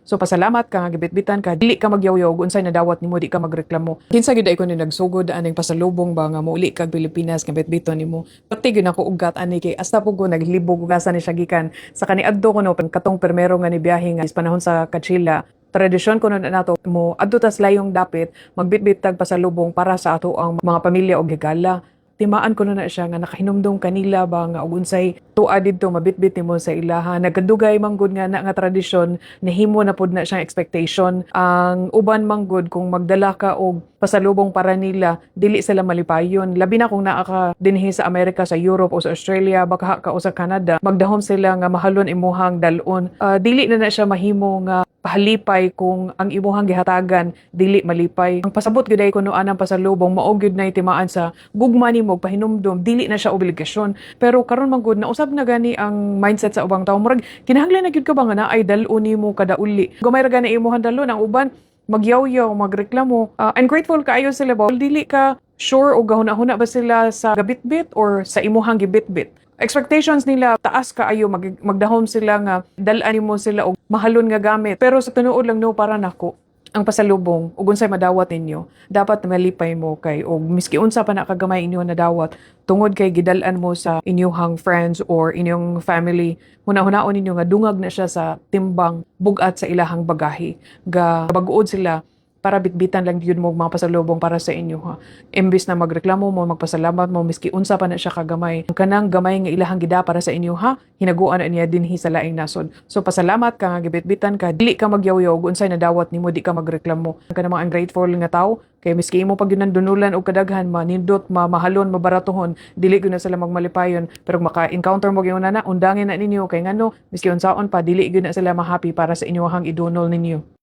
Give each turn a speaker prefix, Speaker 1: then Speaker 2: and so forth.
Speaker 1: So pasalamat ka nga gibitbitan ka, dili ka magyawyaw ug unsay nadawat nimo, di ka magreklamo. Kinsa gid ay ko ni nagsugod aning pasalubong ba nga muuli kag Pilipinas nga bitbiton nimo. Pati gyud ako ugat ani kay asta po ko naglibog gasa ni siya gikan sa kaniadto ko no katong permero nga ni biyahe nga is panahon sa Kachila. Tradisyon ko na nato mo adto tas layong dapit magbitbit tag pasalubong para sa ato ang mga pamilya og higala. Timaan ko na siya nga nakahinumdum kanila ba nga og unsay tuwa didto mabitbit nimo sa ilaha. Nagkadugay manggod nga na nga tradisyon nahimo na pud na siyang expectation. Ang uban manggod kung magdala ka og pasalubong para nila dili sila malipayon. Labi na kung naa ka dinhi sa Amerika, sa Europe o sa Australia, baka ka o sa Canada, magdahom sila nga mahalon imuhang dalon. Dili na siya mahimo nga pahalipay kung ang imuhang gihatagan dili malipay. Ang pasabot gyud ay kuno anang pasalubong mao gyud na timaan sa gugma nimo pahinumdom, dili na siya obligasyon. Pero karon man gud na usab na gani ang mindset sa ubang tawo, murag kinahanglan na gyud ka ba nga naay dalon nimo kada uli. Gamay ra gani imuhang dalon, ang uban magyawyaw, magreklamo. I'm grateful kaayo sila ba dili ka sure o gahuna-huna ba sila sa gabitbit or sa imuhang gibitbit. Expectations nila taas kaayo, magdahom sila nga dalan mo sila og mahalon nga gamit. Pero sa tinuod lang no para nako ang pasalubong ug unsay madawat ninyo dapat malipay mo kay og miski unsa pa na kagamay inyo nadawat tungod kay gidal-an mo sa inyong friends or inyong family, hunahunaon ninyo nga dungag na siya sa timbang bugat sa ilahang bagahe ga baguod sila para bitbitan lang yun mo mga pasalubong para sa inyo ha. Imbis na magreklamo mo, magpasalamat mo miski unsa pa na siya kagamay. Ang kanang gamay nga ilahang gida para sa inyo ha, hinaguan niya dinhi sa laing nasod. So pasalamat ka nga gibitbitan ka, dili ka magyawyaw ug unsay nadawat nimo, di ka magreklamo. Ang kanang mga ungrateful nga tao kay miski imo pag dunulan og kadaghan manindot, mahalon, mabaratohon, dili gyud na sila magmalipayon. Pero maka-encounter mo gyud na undangin na ninyo kay ngano miski unsaon pa dili gyud na sila ma-happy para sa inyong idunol ninyo.